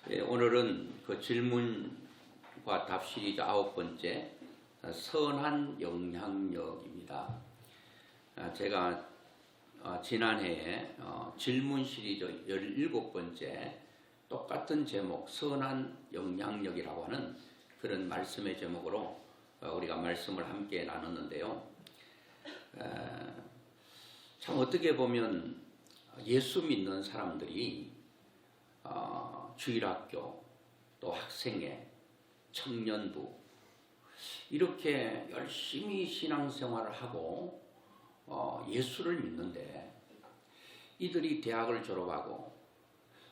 오늘은 그 질문과 답 시리즈 9번째 선한 영향력입니다. 제가 지난해에 질문 시리즈 17번째 똑같은 제목 선한 영향력이라고 하는 그런 말씀의 제목으로 우리가 말씀을 함께 나눴는데요. 참 어떻게 보면 예수 믿는 사람들이 주일학교, 또 학생회, 청년부 이렇게 열심히 신앙생활을 하고 예수를 믿는데 이들이 대학을 졸업하고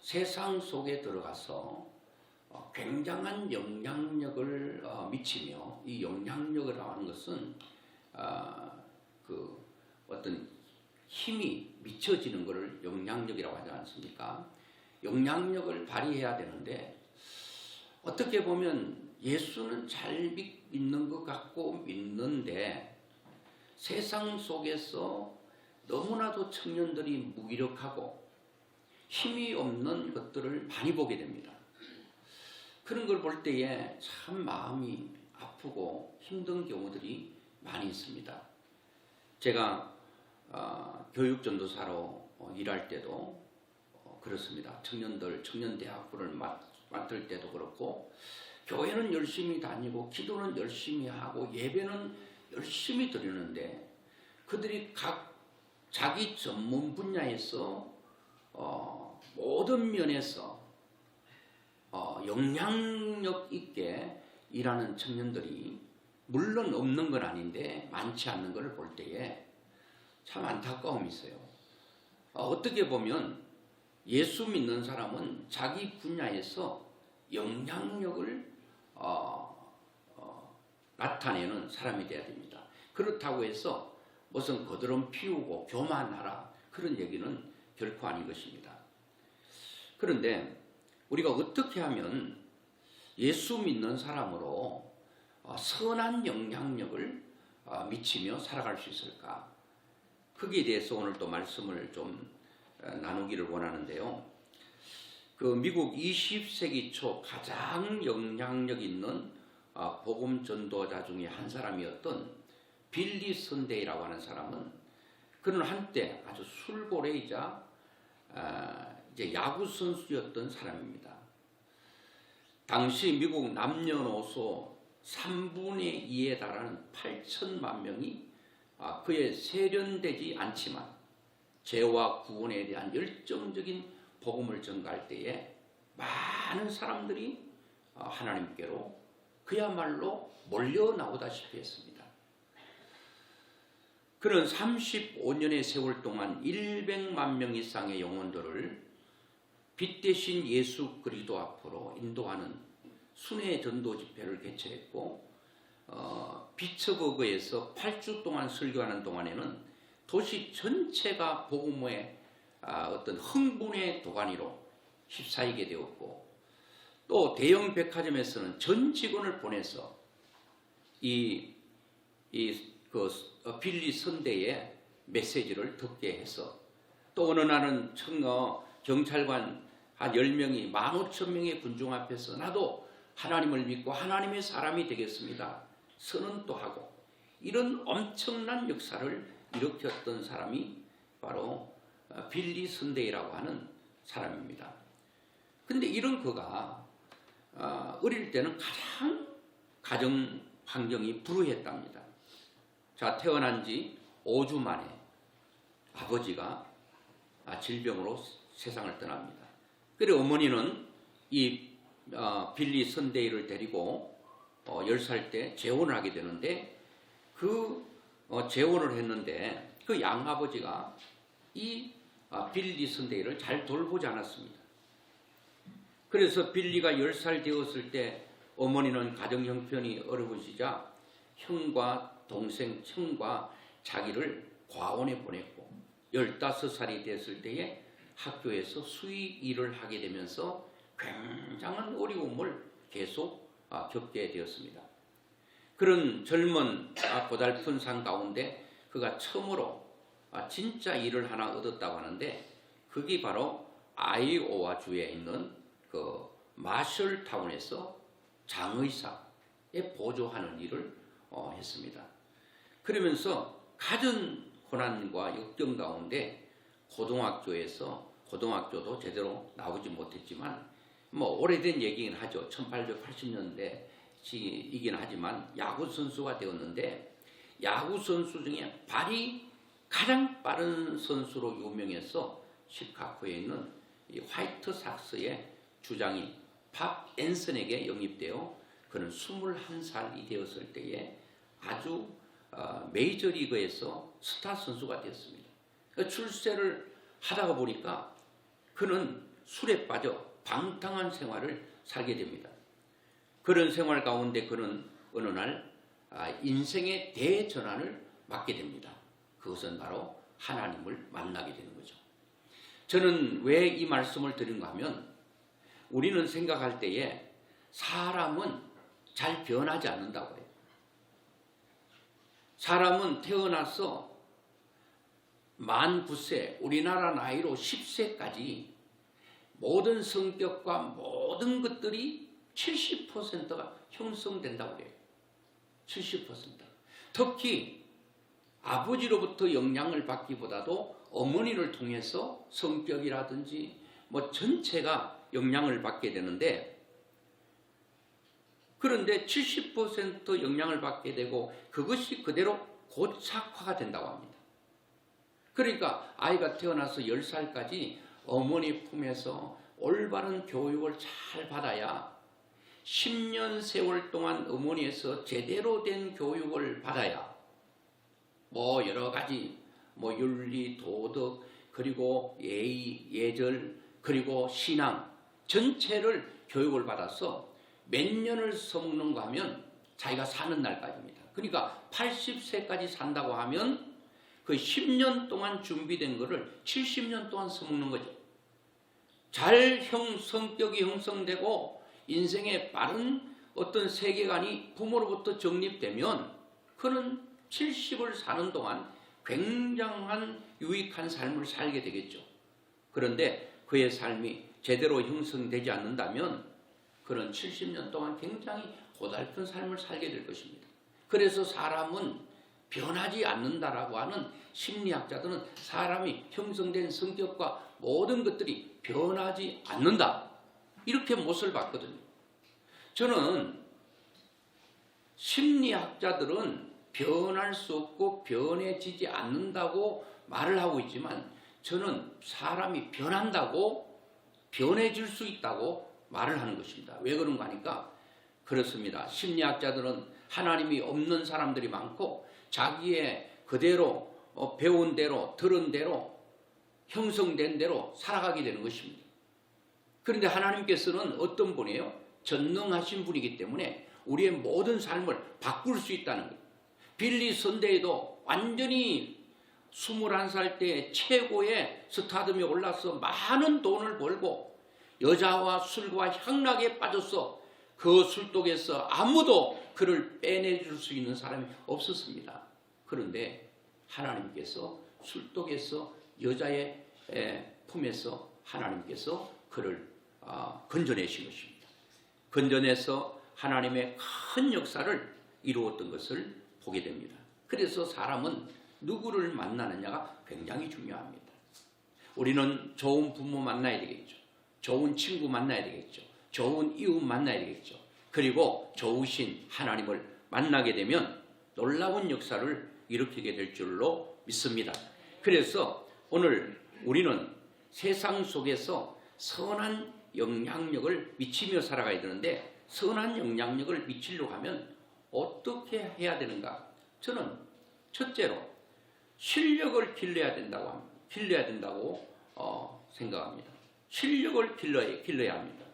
세상 속에 들어가서 굉장한 영향력을 미치며 이 영향력을 하는 것은 그 어떤 힘이 미쳐지는 것을 영향력이라고 하지 않습니까? 영향력을 발휘해야 되는데 어떻게 보면 예수는 잘 믿는 것 같고 믿는데 세상 속에서 너무나도 청년들이 무기력하고 힘이 없는 것들을 많이 보게 됩니다. 그런 걸 볼 때에 참 마음이 아프고 힘든 경우들이 많이 있습니다. 제가 교육전도사로 일할 때도 그렇습니다. 청년대학부를 맡을 때도 그렇고 교회는 열심히 다니고 기도는 열심히 하고 예배는 열심히 드리는데 그들이 각 자기 전문 분야에서 모든 면에서 영향력 있게 일하는 청년들이 물론 없는 건 아닌데 많지 않는 것을 볼 때에 참 안타까움이 있어요. 어떻게 보면 예수 믿는 사람은 자기 분야에서 영향력을 나타내는 사람이 되어야 됩니다. 그렇다고 해서 무슨 거드름 피우고 교만하라 그런 얘기는 결코 아닌 것입니다. 그런데 우리가 어떻게 하면 예수 믿는 사람으로 선한 영향력을 미치며 살아갈 수 있을까? 거기에 대해서 오늘 또 말씀을 좀 나누기를 원하는데요. 그 미국 20세기 초 가장 영향력 있는 복음 전도자 중에 한 사람이었던 빌리 선데이라고 하는 사람은 그는 한때 아주 술고래이자 이제 야구 선수였던 사람입니다. 당시 미국 남녀노소 3분의 2에 달하는 8천만 명이 그에 세련되지 않지만 죄와 구원에 대한 열정적인 복음을 전가할 때에 많은 사람들이 하나님께로 그야말로 몰려 나오다시피 했습니다. 그는 35년의 세월 동안 100만 명 이상의 영혼들을 빛 대신 예수 그리스도 앞으로 인도하는 순회 전도 집회를 개최했고 피츠버그에서 8주 동안 설교하는 동안에는 도시 전체가 복음의 어떤 흥분의 도가니로 휩싸이게 되었고 또 대형 백화점에서는 전 직원을 보내서 빌리 선대의 메시지를 듣게 해서 또 어느 날은 경찰관 한 10명이 15,000명의 군중 앞에서 나도 하나님을 믿고 하나님의 사람이 되겠습니다. 선언도 하고 이런 엄청난 역사를 일으켰던 사람이 바로 빌리 선데이라고 하는 사람입니다. 근데 이런 그가 어릴 때는 가장 가정 환경이 불우했답니다. 자, 태어난 지 5주 만에 아버지가 질병으로 세상을 떠납니다. 그리고 어머니는 이 빌리 선데이를 데리고 10살 때 재혼을 하게 되는데 재혼을 했는데 그 양아버지가 이 빌리 선데이를 잘 돌보지 않았습니다. 그래서 빌리가 10살 되었을 때 어머니는 가정 형편이 어려우시자 형과 동생, 형과 자기를 과원에 보냈고 15살이 됐을 때에 학교에서 수의 일을 하게 되면서 굉장한 어려움을 계속 겪게 되었습니다. 그런 젊은 고달픈 삶 가운데 그가 처음으로 진짜 일을 하나 얻었다고 하는데 그게 바로 아이오와 주에 있는 그 마셜타운에서 장의사에 보조하는 일을 했습니다. 그러면서 가진 고난과 역경 가운데 고등학교도 제대로 나오지 못했지만 오래된 얘기긴 하죠. 1880년대이긴 하지만 야구 선수가 되었는데 야구 선수 중에 발이 가장 빠른 선수로 유명해서 시카고에 있는 이 화이트삭스의 주장인 밥 앤슨에게 영입되어 그는 21살이 되었을 때에 아주 메이저리그에서 스타 선수가 되었습니다. 출세를 하다가 보니까 그는 술에 빠져 방탕한 생활을 살게 됩니다. 그런 생활 가운데 그는 어느 날 인생의 대전환을 맞게 됩니다. 그것은 바로 하나님을 만나게 되는 거죠. 저는 왜 이 말씀을 드린가 하면 우리는 생각할 때에 사람은 잘 변하지 않는다고 해요. 사람은 태어나서 만 9세, 우리나라 나이로 10세까지 모든 성격과 모든 것들이 70%가 형성된다고 해요. 70%. 특히 아버지로부터 영향을 받기보다도 어머니를 통해서 성격이라든지 전체가 영향을 받게 되는데, 그런데 70% 영향을 받게 되고 그것이 그대로 고착화가 된다고 합니다. 그러니까 아이가 태어나서 10살까지 어머니 품에서 올바른 교육을 잘 받아야 10년 세월 동안 어머니에서 제대로 된 교육을 받아야 여러 가지 윤리, 도덕, 그리고 예의, 예절, 그리고 신앙 전체를 교육을 받아서 몇 년을 써먹는가 하면 자기가 사는 날까지입니다. 그러니까 80세까지 산다고 하면 그 10년 동안 준비된 거를 70년 동안 써먹는 거죠. 성격이 형성되고 인생의 바른 어떤 세계관이 부모로부터 정립되면 그는 70을 사는 동안 굉장한 유익한 삶을 살게 되겠죠. 그런데 그의 삶이 제대로 형성되지 않는다면 그는 70년 동안 굉장히 고달픈 삶을 살게 될 것입니다. 그래서 사람은 변하지 않는다라고 하는 심리학자들은 사람이 형성된 성격과 모든 것들이 변하지 않는다, 이렇게 못을 봤거든요. 저는 심리학자들은 변할 수 없고 변해지지 않는다고 말을 하고 있지만 저는 사람이 변한다고 변해질 수 있다고 말을 하는 것입니다. 왜 그런가 하니까 그렇습니다. 심리학자들은 하나님이 없는 사람들이 많고 자기의 그대로 배운 대로 들은 대로 형성된 대로 살아가게 되는 것입니다. 그런데 하나님께서는 어떤 분이에요? 전능하신 분이기 때문에 우리의 모든 삶을 바꿀 수 있다는 거예요. 빌리 선대에도 완전히 21살 때 최고의 스타덤에 올라서 많은 돈을 벌고 여자와 술과 향락에 빠져서 그 술독에서 아무도 그를 빼내줄 수 있는 사람이 없었습니다. 그런데 하나님께서 술독에서 여자의 품에서 하나님께서 그를 건져내신 것입니다. 건져내서 하나님의 큰 역사를 이루었던 것을 보게 됩니다. 그래서 사람은 누구를 만나느냐가 굉장히 중요합니다. 우리는 좋은 부모 만나야 되겠죠. 좋은 친구 만나야 되겠죠. 좋은 이웃 만나야 되겠죠. 그리고 좋으신 하나님을 만나게 되면 놀라운 역사를 일으키게 될 줄로 믿습니다. 그래서 오늘 우리는 세상 속에서 선한 영향력을 미치며 살아가야 되는데 선한 영향력을 미치려고 하면 어떻게 해야 되는가? 저는 첫째로 실력을 길러야 된다고 생각합니다. 실력을 길러야 합니다.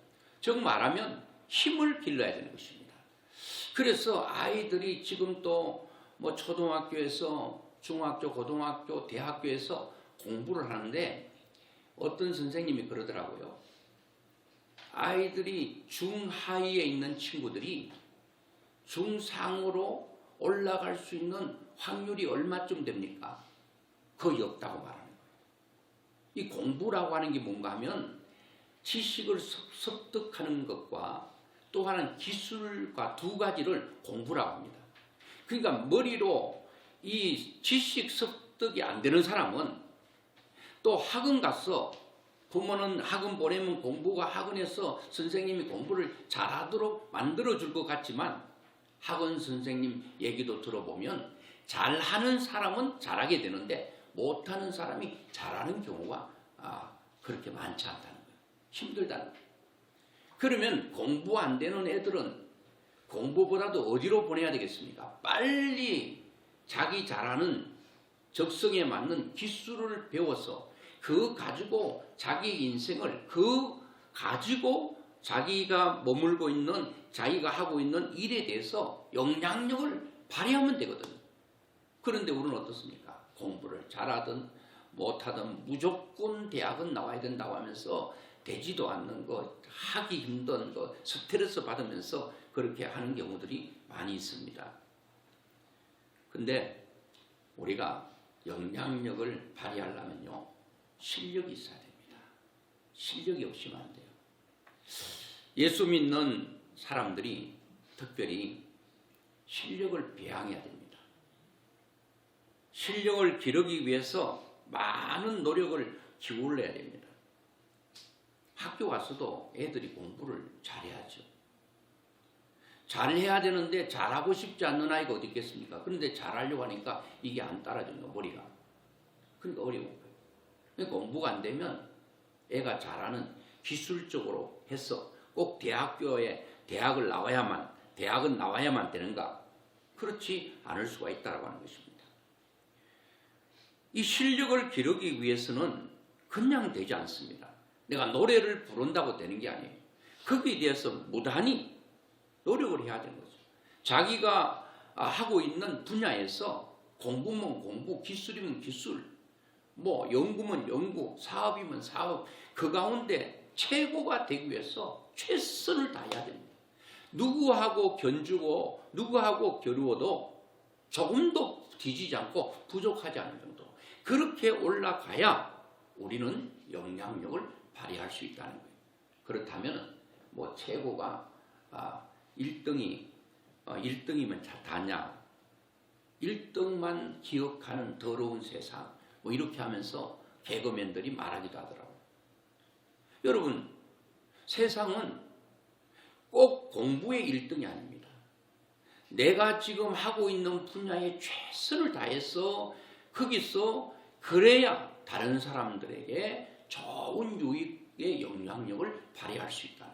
즉 말하면 힘을 길러야 되는 것입니다. 그래서 아이들이 지금 또 초등학교에서 중학교, 고등학교, 대학교에서 공부를 하는데 어떤 선생님이 그러더라고요. 아이들이 중하위에 있는 친구들이 중상으로 올라갈 수 있는 확률이 얼마쯤 됩니까? 거의 없다고 말하는 거예요. 이 공부라고 하는 게 뭔가 하면 지식을 습득하는 것과 또 하나는 기술과 두 가지를 공부라고 합니다. 그러니까 머리로 이 지식 습득이 안 되는 사람은 또 학원 가서 부모는 학원 보내면 공부가 학원에서 선생님이 공부를 잘하도록 만들어줄 것 같지만 학원 선생님 얘기도 들어보면 잘하는 사람은 잘하게 되는데 못하는 사람이 잘하는 경우가 그렇게 많지 않다는 거예요. 힘들다는 거예요. 그러면 공부 안 되는 애들은 공부보다도 어디로 보내야 되겠습니까? 빨리 자기 잘하는 적성에 맞는 기술을 배워서 그 가지고 자기 인생을 가지고 자기가 머물고 있는 자기가 하고 있는 일에 대해서 영향력을 발휘하면 되거든요. 그런데 우리는 어떻습니까? 공부를 잘하든 못하든 무조건 대학은 나와야 된다고 하면서 되지도 않는 거, 하기 힘든 거, 스트레스 받으면서 그렇게 하는 경우들이 많이 있습니다. 근데 우리가 영향력을 발휘하려면요, 실력이 있어야 됩니다. 실력이 없으면 안 돼요. 예수 믿는 사람들이 특별히 실력을 배양해야 됩니다. 실력을 기르기 위해서 많은 노력을 기울여야 됩니다. 학교 가서도 애들이 공부를 잘해야죠. 잘해야 되는데 잘하고 싶지 않는 아이가 어디 있겠습니까? 그런데 잘하려고 하니까 이게 안 따라주는 거예요, 머리가. 그러니까 어려운 거예요. 그러니까 공부가 안 되면 애가 잘하는 기술적으로 해서 꼭 대학은 나와야만 되는가? 그렇지 않을 수가 있다고 하는 것입니다. 이 실력을 기르기 위해서는 그냥 되지 않습니다. 내가 노래를 부른다고 되는 게 아니에요. 거기에 대해서 무단히 노력을 해야 되는 거죠. 자기가 하고 있는 분야에서 공부면 공부, 기술이면 기술, 연구면 연구, 사업이면 사업, 그 가운데 최고가 되기 위해서 최선을 다해야 됩니다. 누구하고 견주고 누구하고 겨루어도 조금도 뒤지지 않고 부족하지 않은 정도. 그렇게 올라가야 우리는 영향력을 발휘할 수 있다는 거예요. 그렇다면 최고가 1등이면 다냐? 1등만 기억하는 더러운 세상. 이렇게 하면서 개그맨들이 말하기도 하더라고요. 여러분, 세상은 꼭 공부의 1등이 아닙니다. 내가 지금 하고 있는 분야에 최선을 다해서 거기서 그래야 다른 사람들에게 좋은 유익의 영향력을 발휘할 수 있다는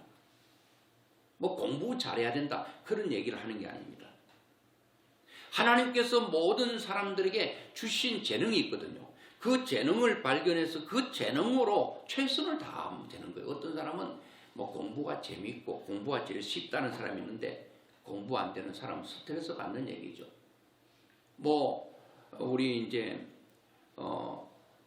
거예요. 공부 잘해야 된다 그런 얘기를 하는 게 아닙니다. 하나님께서 모든 사람들에게 주신 재능이 있거든요. 그 재능을 발견해서 그 재능으로 최선을 다하면 되는 거예요. 어떤 사람은 공부가 재밌고 공부가 제일 쉽다는 사람이 있는데 공부 안 되는 사람은 스트레스 받는 얘기죠. 우리 이제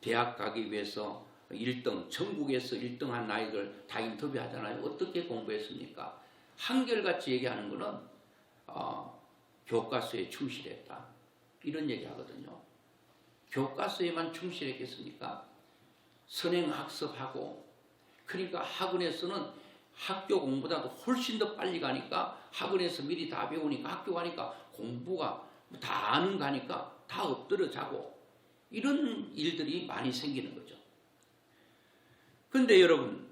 대학 가기 위해서 1등, 전국에서 1등 한 아이들 다 인터뷰하잖아요. 어떻게 공부했습니까? 한결같이 얘기하는 거는 교과서에 충실했다. 이런 얘기 하거든요. 교과서에만 충실했겠습니까? 선행학습하고, 그러니까 학원에서는 학교 공부보다도 훨씬 더 빨리 가니까 학원에서 미리 다 배우니까 학교 가니까 공부가 다 아는 가니까 다 엎드려 자고 이런 일들이 많이 생기는 거죠. 그런데 여러분,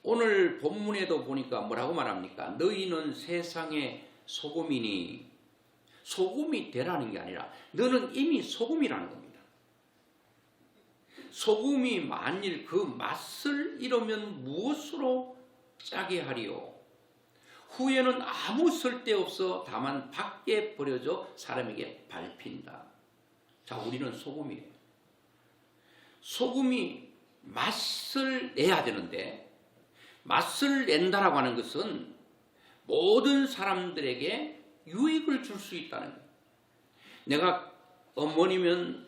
오늘 본문에도 보니까 뭐라고 말합니까? 너희는 세상의 소금이니, 소금이 되라는 게 아니라 너는 이미 소금이라는 겁니다. 소금이 만일 그 맛을 잃으면 무엇으로 짜게 하리요? 후에는 아무 쓸데없어 다만 밖에 버려져 사람에게 밟힌다. 자, 우리는 소금이에요. 소금이 맛을 내야 되는데 맛을 낸다라고 하는 것은 모든 사람들에게 유익을 줄 수 있다는 거예요. 내가 어머니면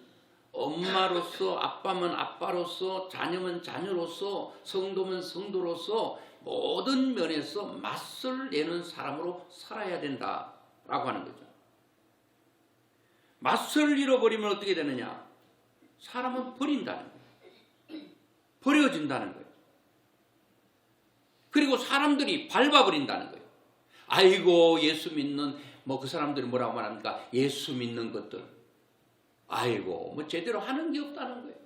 엄마로서, 아빠면 아빠로서, 자녀면 자녀로서, 성도면 성도로서 모든 면에서 맛을 내는 사람으로 살아야 된다라고 하는 거죠. 맛을 잃어버리면 어떻게 되느냐? 사람은 버린다는 거예요. 버려진다는 거예요. 그리고 사람들이 밟아버린다는 거예요. 아이고 예수 믿는 그 사람들이 뭐라고 말합니까? 예수 믿는 것들. 아이고 제대로 하는 게 없다는 거예요.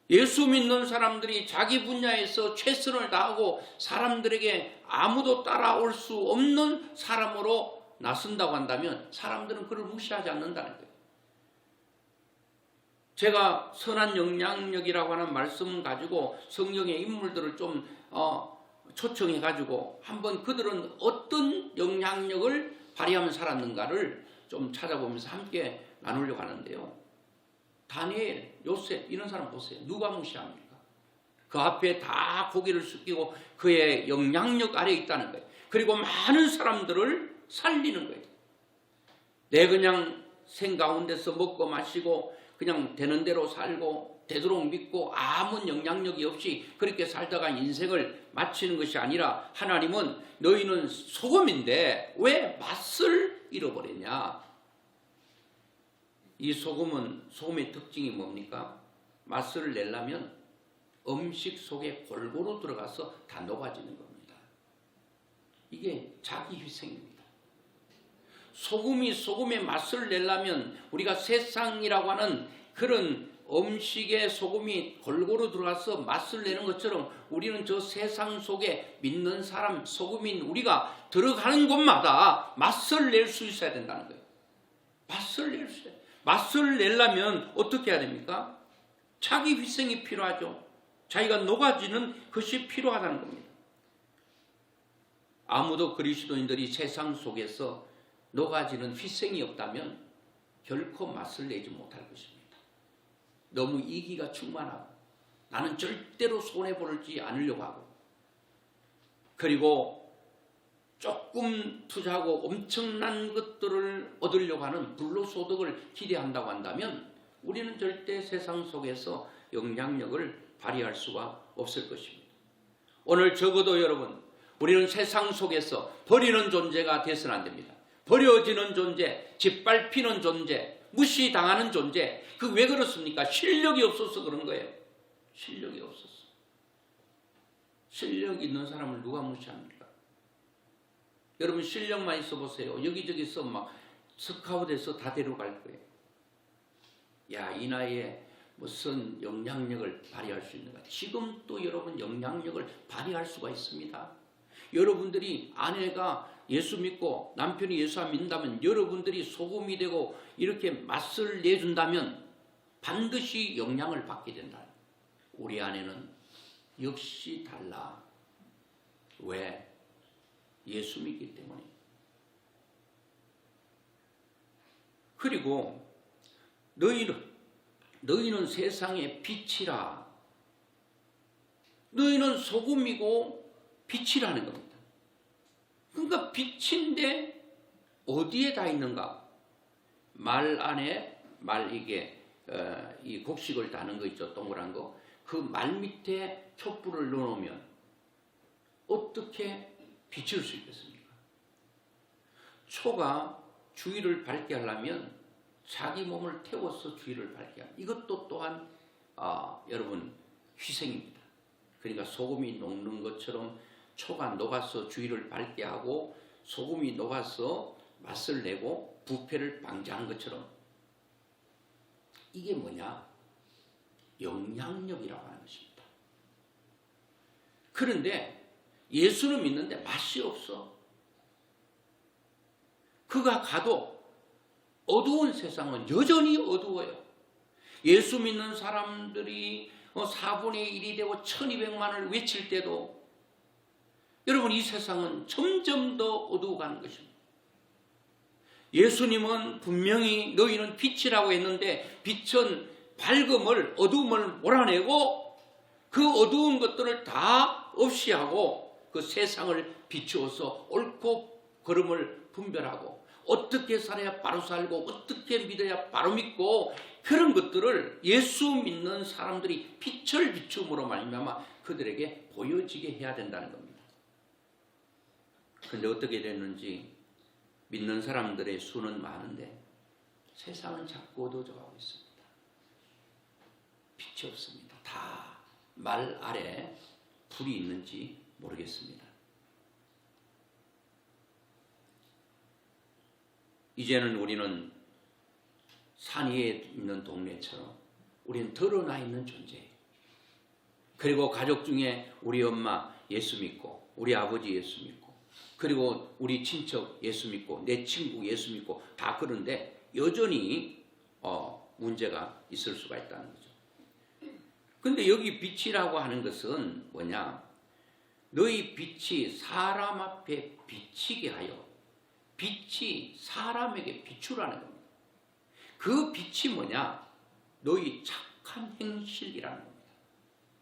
예수 믿는 사람들이 자기 분야에서 최선을 다하고 사람들에게 아무도 따라올 수 없는 사람으로 나선다고 한다면 사람들은 그를 무시하지 않는다는 거예요. 제가 선한 영향력이라고 하는 말씀을 가지고 성경의 인물들을 좀 초청해 가지고 한번 그들은 어떤 영향력을 발휘하며 살았는가를 좀 찾아보면서 함께 나누려고 하는데요. 다니엘, 요셉 이런 사람 보세요. 누가 무시합니까? 그 앞에 다 고개를 숙이고 그의 영향력 아래에 있다는 거예요. 그리고 많은 사람들을 살리는 거예요. 내 그냥 생 가운데서 먹고 마시고 그냥 되는 대로 살고 되도록 믿고 아무 영향력이 없이 그렇게 살다가 인생을 마치는 것이 아니라 하나님은 너희는 소금인데 왜 맛을 잃어버리냐? 이 소금의 특징이 뭡니까? 맛을 내려면 음식 속에 골고루 들어가서 다 녹아지는 겁니다. 이게 자기 희생입니다. 소금이 소금의 맛을 내려면 우리가 세상이라고 하는 그런 음식에 소금이 골고루 들어가서 맛을 내는 것처럼 우리는 저 세상 속에 믿는 사람, 소금인 우리가 들어가는 곳마다 맛을 낼 수 있어야 된다는 거예요. 맛을 낼 수 있어야 돼요. 맛을 내려면 어떻게 해야 됩니까? 자기 희생이 필요하죠. 자기가 녹아지는 것이 필요하다는 겁니다. 아무도 그리스도인들이 세상 속에서 녹아지는 희생이 없다면 결코 맛을 내지 못할 것입니다. 너무 이기가 충만하고 나는 절대로 손해보지 않으려고 하고 그리고 조금 투자하고 엄청난 것들을 얻으려고 하는 불로소득을 기대한다고 한다면 우리는 절대 세상 속에서 영향력을 발휘할 수가 없을 것입니다. 오늘 적어도 여러분, 우리는 세상 속에서 버리는 존재가 되어서는 안 됩니다. 버려지는 존재, 짓밟히는 존재, 무시당하는 존재. 그 왜 그렇습니까? 실력이 없어서 그런 거예요. 실력이 없어서. 실력 있는 사람을 누가 무시합니까? 여러분 실력만 있어 보세요. 여기저기서 막 스카웃해서 다 데려갈 거예요. 야, 이 나이에 무슨 영향력을 발휘할 수 있는가? 지금 또 여러분 영향력을 발휘할 수가 있습니다. 여러분들이 아내가 예수 믿고 남편이 예수 안 믿는다면 여러분들이 소금이 되고 이렇게 맛을 내준다면 반드시 영향을 받게 된다. 우리 아내는 역시 달라. 왜? 예수 믿기 때문에. 그리고 너희는 세상의 빛이라. 너희는 소금이고 빛이라는 겁니다. 그러니까 빛인데 어디에 다 있는가? 말 안에 이 곡식을 다는 거 있죠, 동그란 거. 그 말 밑에 촛불을 넣어놓으면 어떻게 비칠 수 있겠습니까? 초가 주위를 밝게 하려면 자기 몸을 태워서 주위를 밝게 합니다. 이것도 또한 여러분 희생입니다. 그러니까 소금이 녹는 것처럼 초가 녹아서 주위를 밝게 하고 소금이 녹아서 맛을 내고 부패를 방지하는 것처럼 이게 뭐냐? 영향력이라고 하는 것입니다. 그런데 예수는 믿는데 맛이 없어. 그가 가도 어두운 세상은 여전히 어두워요. 예수 믿는 사람들이 4분의 1이 되고 1200만을 외칠 때도 여러분 이 세상은 점점 더 어두워가는 것입니다. 예수님은 분명히 너희는 빛이라고 했는데 빛은 밝음을 어두움을 몰아내고 그 어두운 것들을 다 없이 하고 그 세상을 비추어서 옳고 그름을 분별하고 어떻게 살아야 바로 살고 어떻게 믿어야 바로 믿고 그런 것들을 예수 믿는 사람들이 빛을 비춤으로 말미암아 그들에게 보여지게 해야 된다는 겁니다. 그런데 어떻게 됐는지 믿는 사람들의 수는 많은데 세상은 자꾸 어두워져가고 있습니다. 빛이 없습니다. 다 말 아래 불이 있는지 모르겠습니다. 이제는 우리는 산 위에 있는 동네처럼 우리는 드러나 있는 존재예요. 그리고 가족 중에 우리 엄마 예수 믿고, 우리 아버지 예수 믿고, 그리고 우리 친척 예수 믿고, 내 친구 예수 믿고 다 그런데 여전히 문제가 있을 수가 있다는 거죠. 근데 여기 빛이라고 하는 것은 뭐냐? 너희 빛이 사람 앞에 비치게 하여, 빛이 사람에게 비추라는 겁니다. 그 빛이 뭐냐? 너희 착한 행실이라는 겁니다.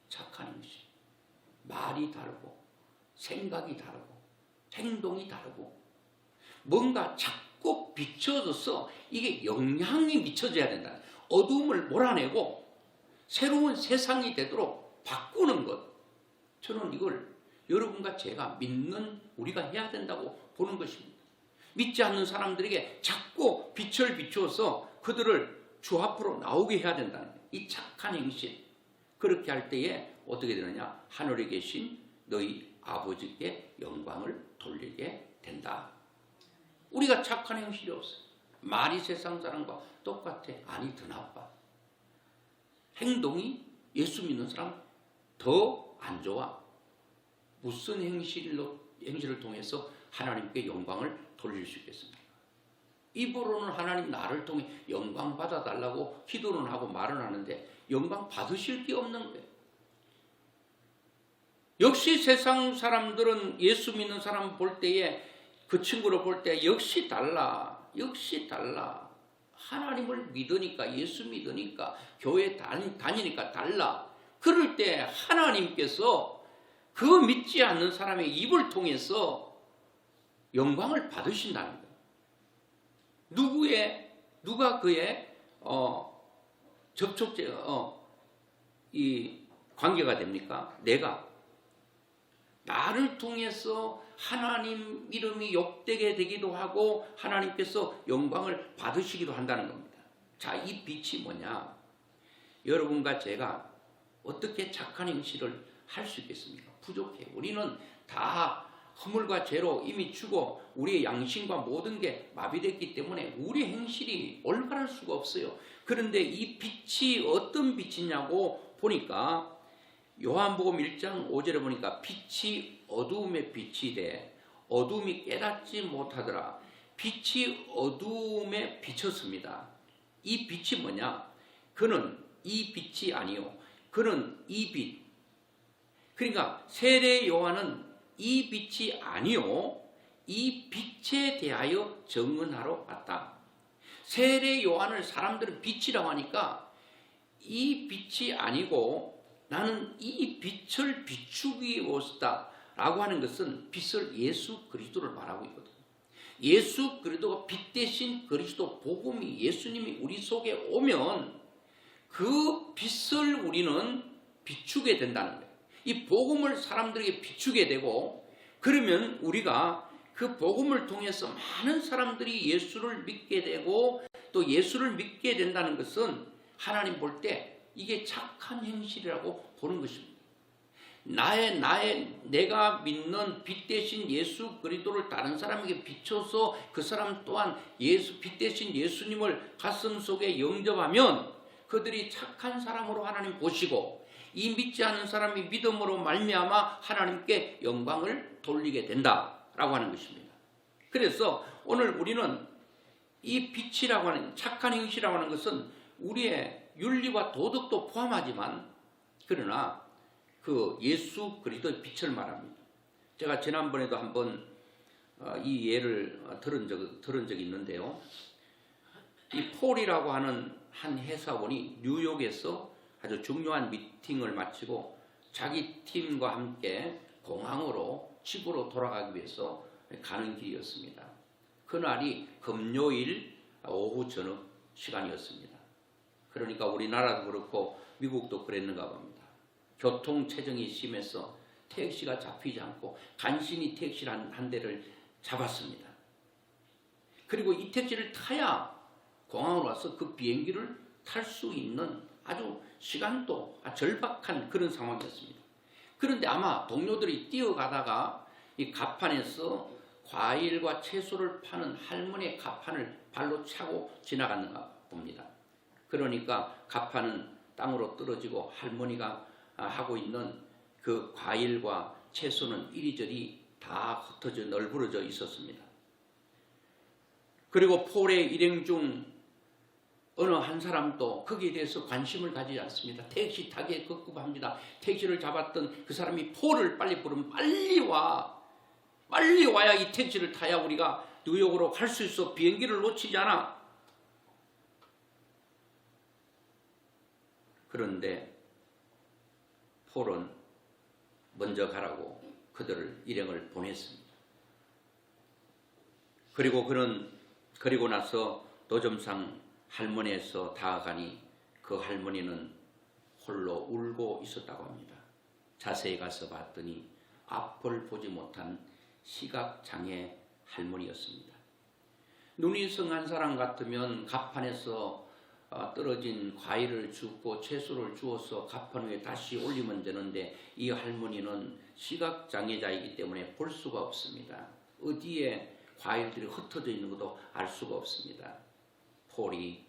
착한 행실. 말이 다르고, 생각이 다르고, 행동이 다르고, 뭔가 자꾸 비춰져서 이게 영향이 미쳐져야 된다. 어두움을 몰아내고 새로운 세상이 되도록 바꾸는 것. 저는 이걸 여러분과 제가 믿는 우리가 해야 된다고 보는 것입니다. 믿지 않는 사람들에게 자꾸 빛을 비추어서 그들을 주 앞으로 나오게 해야 된다는 거예요. 이 착한 행실. 그렇게 할 때에 어떻게 되느냐? 하늘에 계신 너희 아버지께 영광을 돌리게 된다. 우리가 착한 행실이 없어요. 말이 세상 사람과 똑같아. 아니, 더 나빠. 행동이 예수 믿는 사람 더 안 좋아. 무슨 행실을 통해서 하나님께 영광을 돌릴 수 있겠습니까? 입으로는 하나님 나를 통해 영광 받아달라고 기도는 하고 말은 하는데 영광 받으실 게 없는 거예요. 역시 세상 사람들은 예수 믿는 사람 볼 때에, 그 친구를 볼 때 역시 달라. 역시 달라. 하나님을 믿으니까, 예수 믿으니까, 교회 다니니까 달라. 그럴 때 하나님께서 그 믿지 않는 사람의 입을 통해서 영광을 받으신다는 거예요. 누가 그의 접촉제 이 관계가 됩니까? 내가 나를 통해서 하나님 이름이 욕되게 되기도 하고 하나님께서 영광을 받으시기도 한다는 겁니다. 자, 이 빛이 뭐냐? 여러분과 제가 어떻게 착한 행실을 할 수 있겠습니까? 부족해. 우리는 다 허물과 죄로 이미 죽어 우리의 양심과 모든 게 마비됐기 때문에 우리 행실이 올바를 수가 없어요. 그런데 이 빛이 어떤 빛이냐고 보니까 요한복음 1장 5절에 보니까 빛이 어두움에 빛이 돼 어두움이 깨닫지 못하더라. 빛이 어두움에 비쳤습니다. 이 빛이 뭐냐? 그는 이 빛이 아니요. 그는 이 빛. 그러니까 세례 요한은 이 빛이 아니요. 이 빛에 대하여 증언하러 왔다. 세례 요한을 사람들은 빛이라고 하니까 이 빛이 아니고 나는 이 빛을 비추기 위해 왔다 라고 하는 것은 빛을 예수 그리스도를 말하고 있거든요. 예수 그리스도가 빛 대신 그리스도 복음이 예수님이 우리 속에 오면 그 빛을 우리는 비추게 된다는 거예요. 이 복음을 사람들에게 비추게 되고 그러면 우리가 그 복음을 통해서 많은 사람들이 예수를 믿게 되고 또 예수를 믿게 된다는 것은 하나님 볼 때 이게 착한 행실이라고 보는 것입니다. 내가 믿는 빛 대신 예수 그리스도를 다른 사람에게 비춰서 그 사람 또한 빛 대신 예수님을 가슴 속에 영접하면 그들이 착한 사람으로 하나님 보시고 이 믿지 않는 사람이 믿음으로 말미암아 하나님께 영광을 돌리게 된다라고 하는 것입니다. 그래서 오늘 우리는 이 빛이라고 하는 착한 행실이라고 하는 것은 우리의 윤리와 도덕도 포함하지만 그러나 그 예수 그리스도의 빛을 말합니다. 제가 지난번에도 한번 이 예를 들은 적이 있는데요. 이 폴이라고 하는 한 회사원이 뉴욕에서 아주 중요한 미팅을 마치고 자기 팀과 함께 공항으로 집으로 돌아가기 위해서 가는 길이었습니다. 그날이 금요일 오후 저녁 시간이었습니다. 그러니까 우리나라도 그렇고 미국도 그랬는가 봅니다. 교통 체증이 심해서 택시가 잡히지 않고 간신히 택시 한 대를 잡았습니다. 그리고 이 택시를 타야 공항으로 와서 그 비행기를 탈 수 있는 아주 시간도 절박한 그런 상황이었습니다. 그런데 아마 동료들이 뛰어가다가 이 갑판에서 과일과 채소를 파는 할머니의 갑판을 발로 차고 지나갔는가 봅니다. 그러니까 갑판은 땅으로 떨어지고 할머니가 하고 있는 그 과일과 채소는 이리저리 다 흩어져 널브러져 있었습니다. 그리고 폴의 일행 중 어느 한 사람도 거기에 대해서 관심을 가지지 않습니다. 택시 타기에 급급합니다. 택시를 잡았던 그 사람이 폴을 빨리 부르면 빨리 와야 이 택시를 타야 우리가 뉴욕으로 갈 수 있어. 비행기를 놓치지 않아. 그런데 폴은 먼저 가라고 그들을 일행을 보냈습니다. 그리고 나서 노점상 할머니에서 다가가니 그 할머니는 홀로 울고 있었다고 합니다. 자세히 가서 봤더니 앞을 보지 못한 시각장애 할머니였습니다. 눈이 성한 사람 같으면 갑판에서 떨어진 과일을 주고 채소를 주어서 갑판 위에 다시 올리면 되는데 이 할머니는 시각장애자이기 때문에 볼 수가 없습니다. 어디에 과일들이 흩어져 있는 것도 알 수가 없습니다. 폴이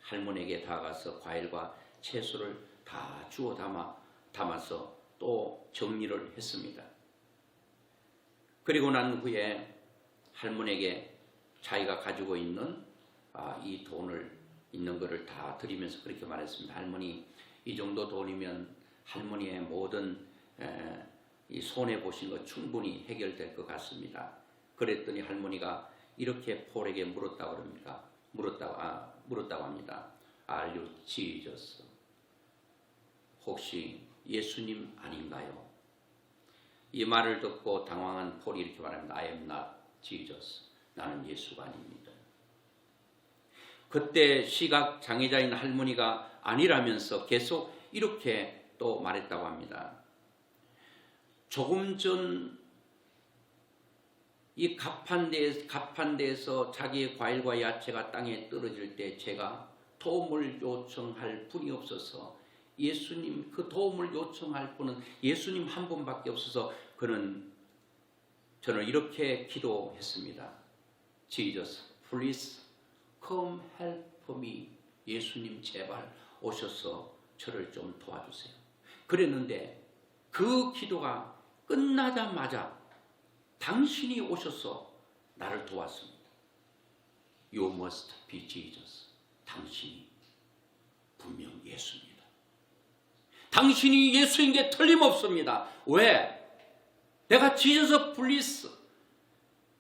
할머니에게 다가가서 과일과 채소를 다 주워 담아서 또 정리를 했습니다. 그리고 난 후에 할머니에게 자기가 가지고 있는 이 돈을 있는 것을 다 드리면서 그렇게 말했습니다. 할머니, 이 정도 돈이면 할머니의 모든 이 손해 보신 것 충분히 해결될 것 같습니다. 그랬더니 할머니가 이렇게 폴에게 물었다고 합니다. Are you Jesus? 혹시 예수님 아닌가요? 이 말을 듣고 당황한 폴이 이렇게 말합니다. I am not Jesus. 나는 예수가 아닙니다. 그때 시각장애자인 할머니가 아니라면서 계속 이렇게 또 말했다고 합니다. 조금 전 이 갑판대에서 자기의 과일과 야채가 땅에 떨어질 때 제가 도움을 요청할 분이 없어서 예수님, 그 도움을 요청할 분은 예수님 한 분밖에 없어서 저는 이렇게 기도했습니다. Jesus, please come help me. 예수님 제발 오셔서 저를 좀 도와주세요. 그랬는데 그 기도가 끝나자마자 당신이 오셔서 나를 도왔습니다. You must be Jesus. 당신이 분명 예수입니다. 당신이 예수인 게 틀림없습니다. 왜? 내가 Jesus please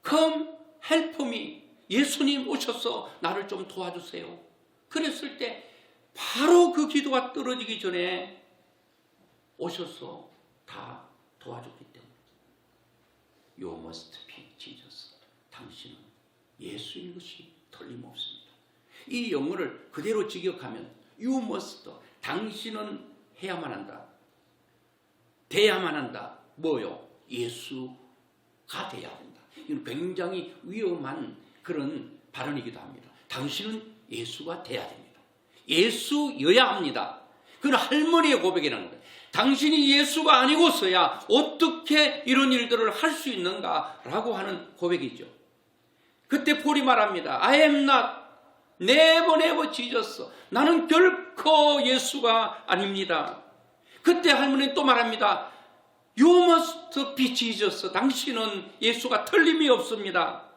come help me. 예수님 오셔서 나를 좀 도와주세요. 그랬을 때 바로 그 기도가 떨어지기 전에 오셔서 다 도와줬기 때문에 You must be Jesus. 당신은 예수인 것이 틀림없습니다. 이 영어를 그대로 직역하면 You must, 당신은 해야만 한다. 돼야만 한다. 뭐요? 예수가 돼야 된다. 이건 굉장히 위험한 그런 발언이기도 합니다. 당신은 예수가 돼야 됩니다. 예수여야 합니다. 그건 할머니의 고백이라는 거예요. 당신이 예수가 아니고서야 어떻게 이런 일들을 할 수 있는가라고 하는 고백이죠. 그때 폴이 말합니다. I am not, never Jesus. 나는 결코 예수가 아닙니다. 그때 할머니는 또 말합니다. You must be Jesus. 당신은 예수가 틀림이 없습니다.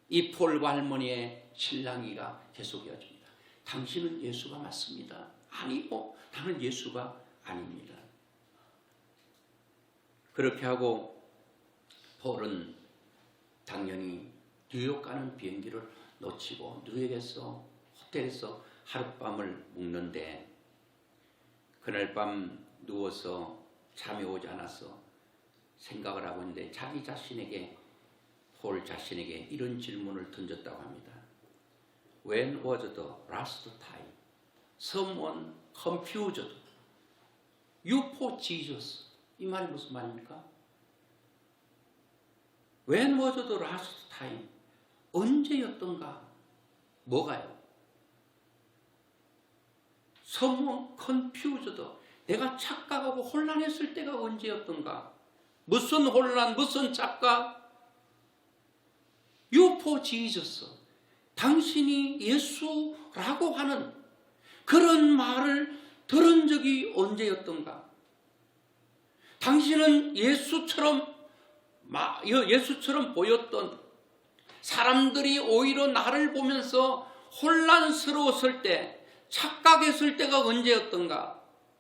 이 폴과 할머니의 실랑이가 계속 이어집니다. 당신은 예수가 맞습니다. 아니고 나는 예수가 아닙니다. 그렇게 하고 폴은 당연히 뉴욕 가는 비행기를 놓치고 뉴욕에서 호텔에서 하룻밤을 묵는데 그날 밤 누워서 잠이 오지 않아서 생각을 하고 있는데 폴 자신에게 이런 질문을 던졌다고 합니다. When was the last time someone confused you for Jesus? 이 말이 무슨 말입니까? When was the last time? 언제였던가? 뭐가요? Someone confused 내가 착각하고 혼란했을 때가 언제였던가? 무슨 혼란, 무슨 착각? You for Jesus. 당신이 예수라고 하는 그런 말을 들은 적이 언제였던가? 당신은 예수처럼 보였던 사람들이 오히려 나를 보면서 혼란스러웠을 때, 착각했을 때가 언제였던가?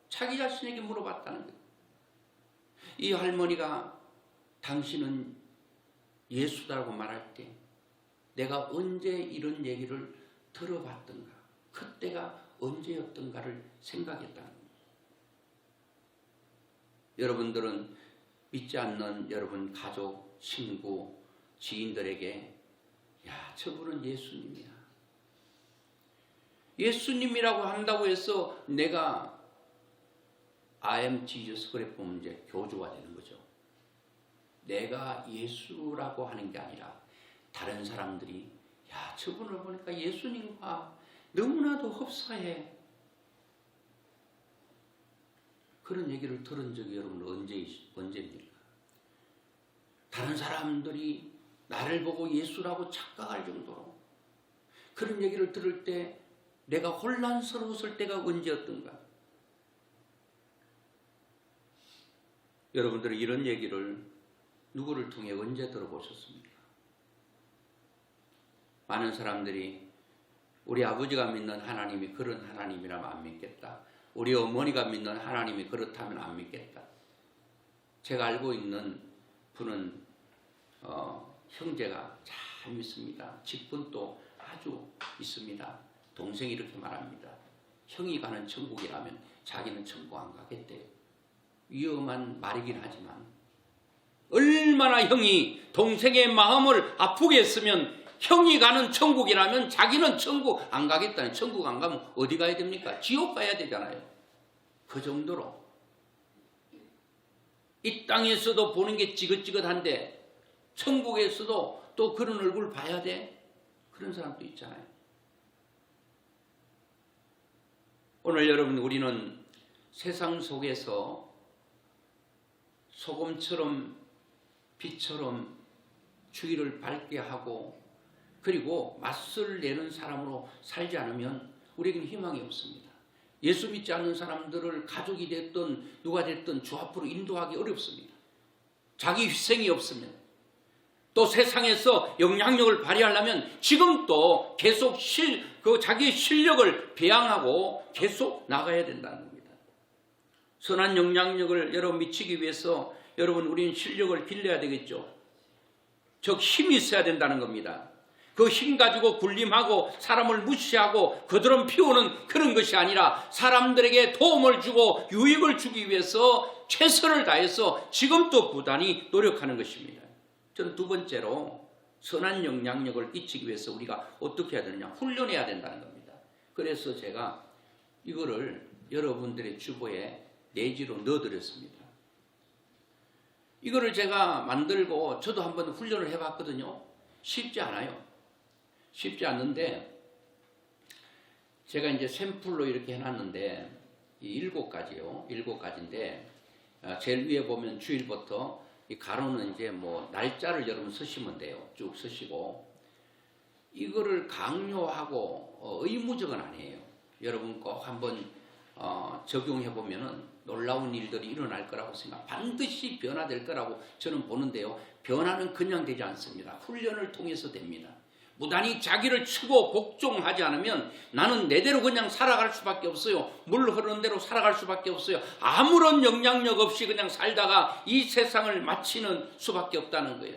자기 자신에게 물어봤다는 거예요. 이 할머니가 당신은 예수다라고 말할 때 내가 언제 이런 얘기를 들어봤던가? 그때가 언제였던가를 생각했다는 거예요. 여러분들은 믿지 않는 여러분 가족, 친구, 지인들에게 야, 저분은 예수님이야. 예수님이라고 한다고 해서 내가 I am Jesus 그래 보면 이제 교주가 되는 거죠. 내가 예수라고 하는 게 아니라 다른 사람들이 야, 저분을 보니까 예수님과 너무나도 흡사해. 그런 얘기를 들은 적이 여러분 언제입니까? 다른 사람들이 나를 보고 예수라고 착각할 정도로 그런 얘기를 들을 때 내가 혼란스러웠을 때가 언제였던가? 여러분들은 이런 얘기를 누구를 통해 언제 들어보셨습니까? 많은 사람들이 우리 아버지가 믿는 하나님이 그런 하나님이라면 안 믿겠다. 우리 어머니가 믿는 하나님이 그렇다면 안 믿겠다. 제가 알고 있는 분은 형제가 잘 믿습니다. 직분도 아주 있습니다. 동생이 이렇게 말합니다. 형이 가는 천국이라면 자기는 천국 안 가겠대요. 위험한 말이긴 하지만 얼마나 형이 동생의 마음을 아프게 했으면 형이 가는 천국이라면 자기는 천국 안 가겠다니. 천국 안 가면 어디 가야 됩니까? 지옥 가야 되잖아요. 그 정도로 이 땅에서도 보는 게 지긋지긋한데 천국에서도 또 그런 얼굴 봐야 돼? 그런 사람도 있잖아요. 오늘 여러분, 우리는 세상 속에서 소금처럼 빛처럼 주위를 밝게 하고 그리고 맞설 내는 사람으로 살지 않으면 우리에게는 희망이 없습니다. 예수 믿지 않는 사람들을 가족이 됐든 누가 됐든 주 앞으로 인도하기 어렵습니다. 자기 희생이 없으면 또 세상에서 영향력을 발휘하려면 지금도 계속 자기의 실력을 배양하고 계속 나가야 된다는 겁니다. 선한 영향력을 여러분 미치기 위해서 여러분 우리는 실력을 길러야 되겠죠. 즉 힘이 있어야 된다는 겁니다. 그 힘 가지고 군림하고 사람을 무시하고 거드름 피우는 그런 것이 아니라 사람들에게 도움을 주고 유익을 주기 위해서 최선을 다해서 지금도 부단히 노력하는 것입니다. 저는 두 번째로 선한 영향력을 끼치기 위해서 우리가 어떻게 해야 되느냐, 훈련해야 된다는 겁니다. 그래서 제가 이거를 여러분들의 주보에 내지로 넣어드렸습니다. 이거를 제가 만들고 저도 한번 훈련을 해봤거든요. 쉽지 않아요. 쉽지 않는데 제가 이제 샘플로 이렇게 해놨는데 이 7가지요. 7가지인데 제일 위에 보면 주일부터 이 가로는 이제 뭐 날짜를 여러분 쓰시면 돼요. 쭉 쓰시고 이거를 강요하고 의무적은 아니에요. 여러분 꼭 한번 적용해 보면은 놀라운 일들이 일어날 거라고 반드시 변화될 거라고 저는 보는데요. 변화는 그냥 되지 않습니다. 훈련을 통해서 됩니다. 무단히 자기를 치고 복종하지 않으면 나는 내대로 그냥 살아갈 수밖에 없어요. 물 흐르는 대로 살아갈 수밖에 없어요. 아무런 영향력 없이 그냥 살다가 이 세상을 마치는 수밖에 없다는 거예요.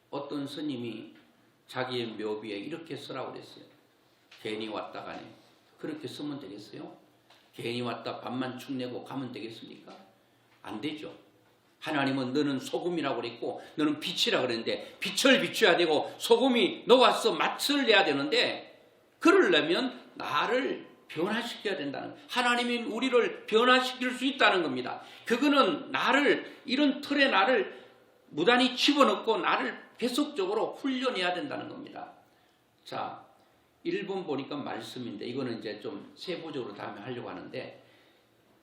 어떤 스님이 자기의 묘비에 이렇게 쓰라고 그랬어요. 괜히 왔다 가네. 그렇게 쓰면 되겠어요? 괜히 왔다 밥만 축내고 가면 되겠습니까? 안 되죠. 하나님은 너는 소금이라고 그랬고 너는 빛이라고 그랬는데 빛을 비춰야 되고 소금이 녹아서 맛을 내야 되는데 그러려면 나를 변화시켜야 된다는 거예요. 하나님이 우리를 변화시킬 수 있다는 겁니다. 그거는 나를 이런 틀에 나를 무단히 집어넣고 나를 계속적으로 훈련해야 된다는 겁니다. 자, 1번 보니까 말씀인데 이거는 이제 좀 세부적으로 다음에 하려고 하는데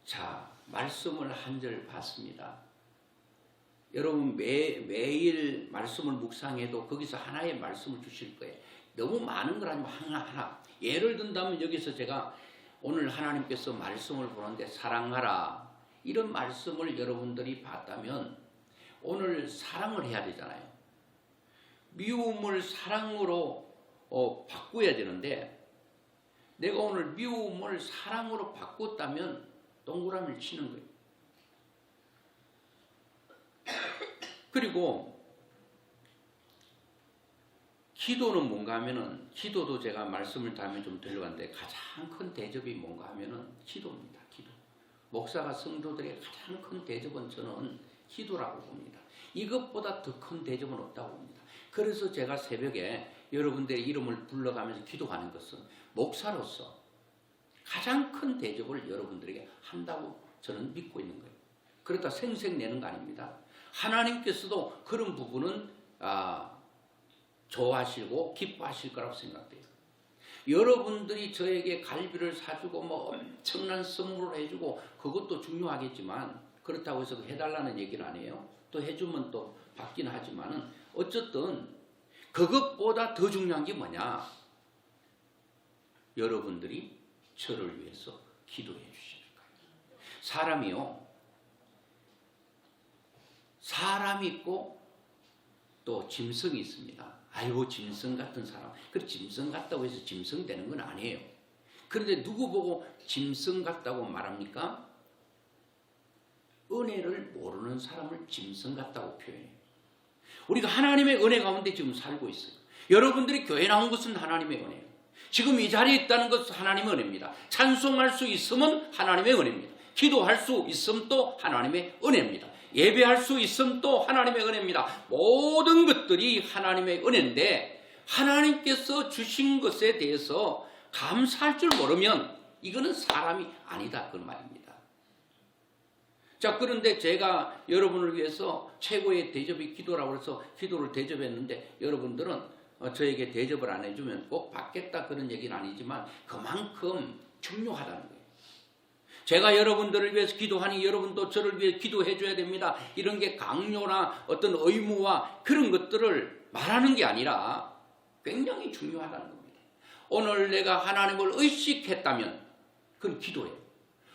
자, 말씀을 한 절 받습니다. 여러분 매일 말씀을 묵상해도 거기서 하나의 말씀을 주실 거예요. 너무 많은 걸 아니면 하나. 예를 든다면 여기서 제가 오늘 하나님께서 말씀을 보는데 사랑하라 이런 말씀을 여러분들이 봤다면 오늘 사랑을 해야 되잖아요. 미움을 사랑으로 바꿔야 되는데 내가 오늘 미움을 사랑으로 바꿨다면 동그라미를 치는 거예요. 그리고 기도는 뭔가 하면은 기도도 제가 말씀을 다음에 좀 들려봤는데 가장 큰 대접이 뭔가 하면은 기도입니다. 기도. 목사가 성도들의 가장 큰 대접은 저는 기도라고 봅니다. 이것보다 더 큰 대접은 없다고 봅니다. 그래서 제가 새벽에 여러분들의 이름을 불러가면서 기도하는 것은 목사로서 가장 큰 대접을 여러분들에게 한다고 저는 믿고 있는 거예요. 그러다 생색내는 거 아닙니다. 하나님께서도 그런 부분은 좋아하시고 기뻐하실 거라고 생각돼요. 여러분들이 저에게 갈비를 사주고 뭐 엄청난 선물을 해주고 그것도 중요하겠지만 그렇다고 해서 해달라는 얘기는 아니에요. 또 해주면 또 받긴 하지만은 어쨌든 그것보다 더 중요한 게 뭐냐? 여러분들이 저를 위해서 기도해 주시는 거예요. 사람이 있고 또 짐승이 있습니다. 아이고 짐승 같은 사람. 그 짐승 같다고 해서 짐승 되는 건 아니에요. 그런데 누구 보고 짐승 같다고 말합니까? 은혜를 모르는 사람을 짐승 같다고 표현해요. 우리가 하나님의 은혜 가운데 지금 살고 있어요. 여러분들이 교회 나온 것은 하나님의 은혜예요. 지금 이 자리에 있다는 것은 하나님의 은혜입니다. 찬송할 수 있으면 하나님의 은혜입니다. 기도할 수 있으면 또 하나님의 은혜입니다. 예배할 수 있으면 또 하나님의 은혜입니다. 모든 것들이 하나님의 은혜인데 하나님께서 주신 것에 대해서 감사할 줄 모르면 이거는 사람이 아니다 그 말입니다. 자, 그런데 제가 여러분을 위해서 최고의 대접이 기도라고 해서 기도를 대접했는데 여러분들은 저에게 대접을 안 해주면 꼭 받겠다 그런 얘기는 아니지만 그만큼 중요하다는 거예요. 제가 여러분들을 위해서 기도하니 여러분도 저를 위해 기도해 줘야 됩니다. 이런 게 강요나 어떤 의무와 그런 것들을 말하는 게 아니라 굉장히 중요하다는 겁니다. 오늘 내가 하나님을 의식했다면 그건 기도예요.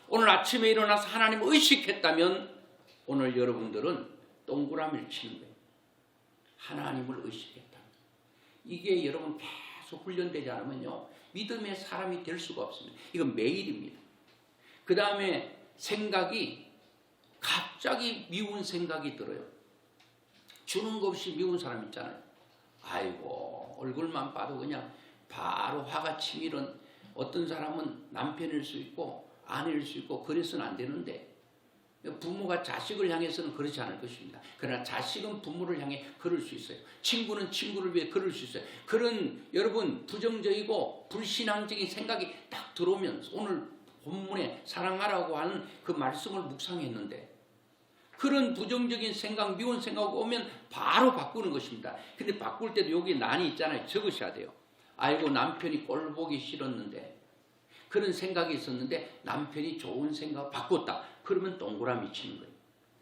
오늘 아침에 일어나서 하나님을 의식했다면 오늘 여러분들은 동그라미를 치는 거예요. 하나님을 의식했다. 이게 여러분 계속 훈련되지 않으면요. 믿음의 사람이 될 수가 없습니다. 이건 매일입니다. 그 다음에 생각이 갑자기 미운 생각이 들어요. 주는 것 없이 미운 사람 있잖아요. 아이고 얼굴만 봐도 그냥 바로 화가 치밀은 어떤 사람은 남편일 수 있고 아내일 수 있고 그래서는 안 되는데 부모가 자식을 향해서는 그렇지 않을 것입니다. 그러나 자식은 부모를 향해 그럴 수 있어요. 친구는 친구를 위해 그럴 수 있어요. 그런 여러분 부정적이고 불신앙적인 생각이 딱 들어오면 오늘 본문에 사랑하라고 하는 그 말씀을 묵상했는데 그런 부정적인 생각, 미운 생각 오면 바로 바꾸는 것입니다. 근데 바꿀 때도 여기 난이 있잖아요. 적으셔야 돼요. 아이고 남편이 꼴 보기 싫었는데 그런 생각이 있었는데 남편이 좋은 생각 바꿨다. 그러면 동그라미 치는 거예요.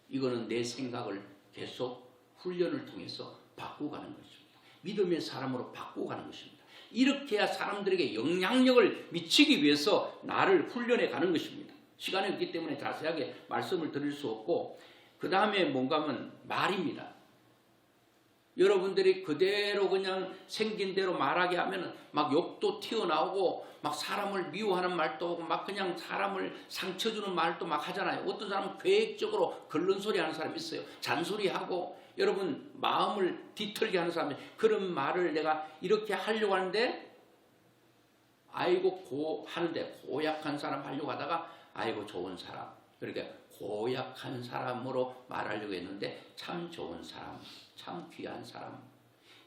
이거는 내 생각을 계속 훈련을 통해서 바꾸가는 것입니다. 믿음의 사람으로 바꾸가는 것입니다. 이렇게 해야 사람들에게 영향력을 미치기 위해서 나를 훈련해 가는 것입니다. 시간이 없기 때문에 자세하게 말씀을 드릴 수 없고 그 다음에 뭔가 하면 말입니다. 여러분들이 그대로 그냥 생긴 대로 말하게 하면 막 욕도 튀어나오고 막 사람을 미워하는 말도 하고 막 그냥 사람을 상처 주는 말도 막 하잖아요. 어떤 사람은 계획적으로 긁는 소리 하는 사람이 있어요. 잔소리하고 여러분 마음을 뒤틀게 하는 사람이 그런 말을 내가 이렇게 하려고 하는데 아이고 하는데 고약한 사람 하려고 하다가 아이고 좋은 사람 그러니까 고약한 사람으로 말하려고 했는데 참 좋은 사람 참 귀한 사람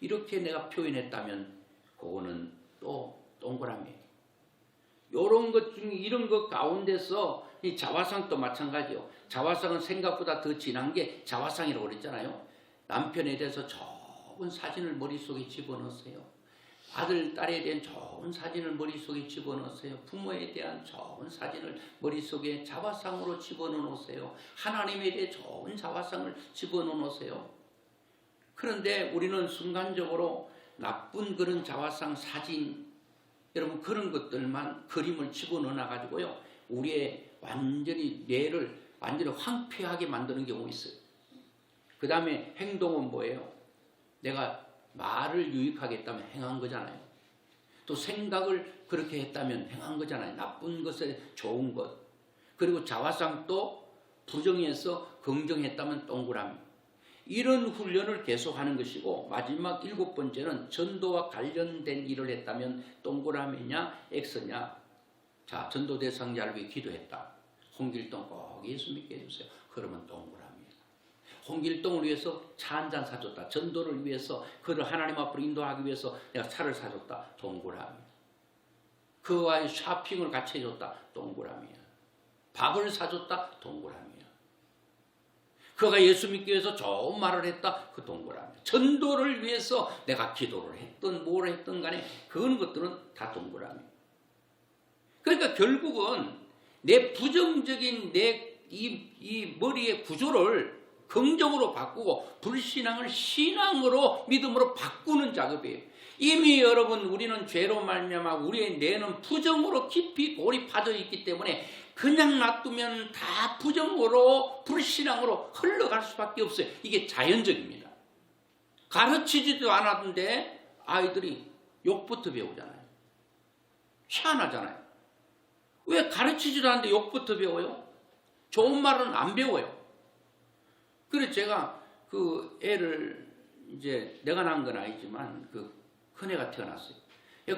이렇게 내가 표현했다면 그거는 또 동그라미예요. 이런 것 중 이런 것 가운데서 이 자화상도 마찬가지요. 자화상은 생각보다 더 진한 게 자화상이라고 그랬잖아요. 남편에 대해서 좋은 사진을 머릿속에 집어넣으세요. 아들, 딸에 대한 좋은 사진을 머릿속에 집어넣으세요. 부모에 대한 좋은 사진을 머릿속에 자화상으로 집어넣으세요. 하나님에 대해 좋은 자화상을 집어넣으세요. 그런데 우리는 순간적으로 나쁜 그런 자화상 사진, 여러분 그런 것들만 그림을 집어넣어 가지고요, 우리의 완전히 뇌를 완전히 황폐하게 만드는 경우가 있어요. 그 다음에 행동은 뭐예요? 내가 말을 유익하게 했다면 행한 거잖아요. 또 생각을 그렇게 했다면 행한 거잖아요. 나쁜 것에 좋은 것. 그리고 자화상도 부정해서 긍정했다면 동그라미. 이런 훈련을 계속하는 것이고, 마지막 7번째는 전도와 관련된 일을 했다면 동그라미냐 X냐. 자, 전도 대상자를 위해 기도했다. 홍길동 꼭 예수 믿게 해주세요. 그러면 동그라미. 홍길동을 위해서 차 한 잔 사줬다. 전도를 위해서 그를 하나님 앞으로 인도하기 위해서 내가 차를 사줬다. 동그라미. 그와의 쇼핑을 같이 해줬다. 동그라미야. 밥을 사줬다. 동그라미야. 그가 예수 믿기 위해서 좋은 말을 했다. 그 동그라미. 전도를 위해서 내가 기도를 했던 뭘 했던 간에 그런 것들은 다 동그라미. 그러니까 결국은 내 부정적인 내 이 머리의 구조를 긍정으로 바꾸고 불신앙을 신앙으로 믿음으로 바꾸는 작업이에요. 이미 여러분 우리는 죄로 말미암아 우리의 뇌는 부정으로 깊이 고립하여 있기 때문에 그냥 놔두면 다 부정으로 불신앙으로 흘러갈 수밖에 없어요. 이게 자연적입니다. 가르치지도 않았는데 아이들이 욕부터 배우잖아요. 희한하잖아요. 왜 가르치지도 않는데 욕부터 배워요? 좋은 말은 안 배워요. 그래서 제가 그 애를 이제 내가 낳은 건 아니지만 그 큰애가 태어났어요.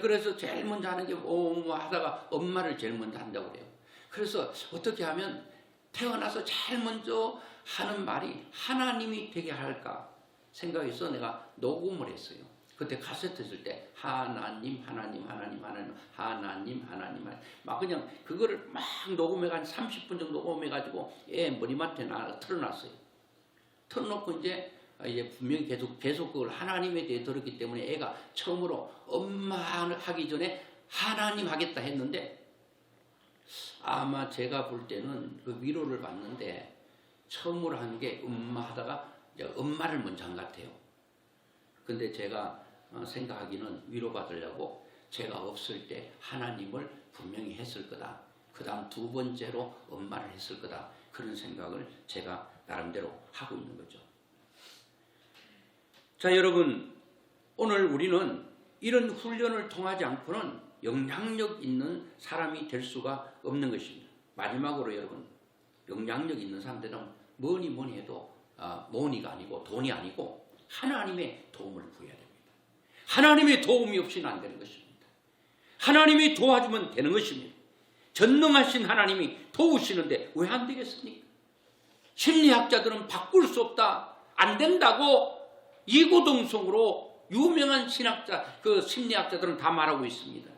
그래서 제일 먼저 하는 게 뭐 하다가 엄마를 제일 먼저 한다고 그래요. 그래서 어떻게 하면 태어나서 제일 먼저 하는 말이 하나님이 되게 할까 생각해서 내가 녹음을 했어요. 그때 카세트 쓸 때 하나님 하나님 하나님 하나님 하나님 하나님 막 그냥 그거를 막 녹음해 가지고 30분 정도 녹음해 가지고 애 머리맡에 틀어놨어요. 틀어놓고 이제 분명히 계속 그걸 하나님에 대해 들었기 때문에 애가 처음으로 엄마 하기 전에 하나님 하겠다 했는데 아마 제가 볼 때는 그 위로를 받는데 처음으로 한 게 엄마 하다가 엄마를 먼저 한 것 같아요. 근데 제가 생각하기는 위로받으려고 제가 없을 때 하나님을 분명히 했을 거다. 그 다음 두 번째로 엄마를 했을 거다. 그런 생각을 제가 나름대로 하고 있는 거죠. 자, 여러분, 오늘 우리는 이런 훈련을 통하지 않고는 영향력 있는 사람이 될 수가 없는 것입니다. 마지막으로 여러분, 영향력 있는 사람들은 뭐니 해도 money가 아니고 돈이 아니고 하나님의 도움을 구해야 됩니다. 하나님의 도움이 없이는 안 되는 것입니다. 하나님이 도와주면 되는 것입니다. 전능하신 하나님이 도우시는데 왜 안 되겠습니까? 심리학자들은 바꿀 수 없다, 안 된다고 이구동성으로 유명한 심리학자들은 다 말하고 있습니다.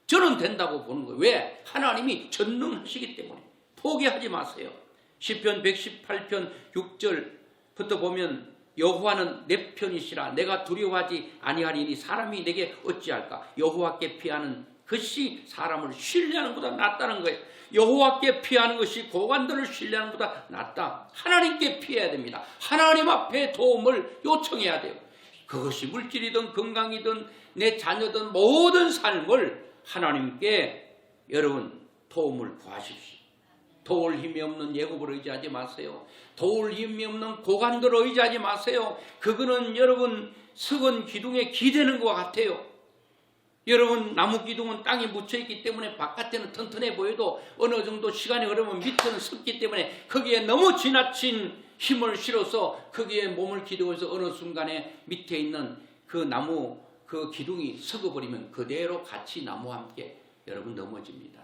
저는 된다고 보는 거예요. 왜? 하나님이 전능하시기 때문에. 포기하지 마세요. 시편 118편 6절부터 보면 여호와는 내 편이시라 내가 두려워하지 아니하리니 사람이 내게 어찌할까. 여호와께 피하는 것이 사람을 신뢰하는 것보다 낫다는 거예요. 여호와께 피하는 것이 고관들을 신뢰하는 것보다 낫다. 하나님께 피해야 됩니다. 하나님 앞에 도움을 요청해야 돼요. 그것이 물질이든 건강이든 내 자녀든 모든 삶을 하나님께 여러분 도움을 구하십시오. 도울 힘이 없는 예굽을 의지하지 마세요. 도울 힘이 없는 고관들을 의지하지 마세요. 그거는 여러분 석은 기둥에 기대는 것 같아요. 여러분 나무 기둥은 땅에 묻혀있기 때문에 바깥에는 튼튼해 보여도 어느 정도 시간이 흐르면 밑에는 섰기 때문에 거기에 너무 지나친 힘을 실어서 거기에 몸을 기대어서 어느 순간에 밑에 있는 그 나무 그 기둥이 썩어버리면 그대로 같이 나무와 함께 여러분 넘어집니다.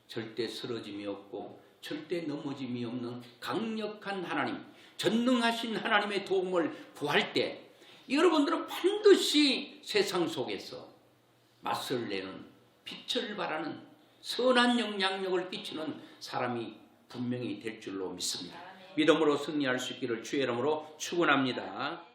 절대 쓰러짐이 없고 절대 넘어짐이 없는 강력한 하나님, 전능하신 하나님의 도움을 구할 때 여러분들은 반드시 세상 속에서 맞설 내는 빛을 발하는 선한 영향력을 끼치는 사람이 분명히 될 줄로 믿습니다. 믿음으로 승리할 수 있기를 주의 이름으로 축원합니다.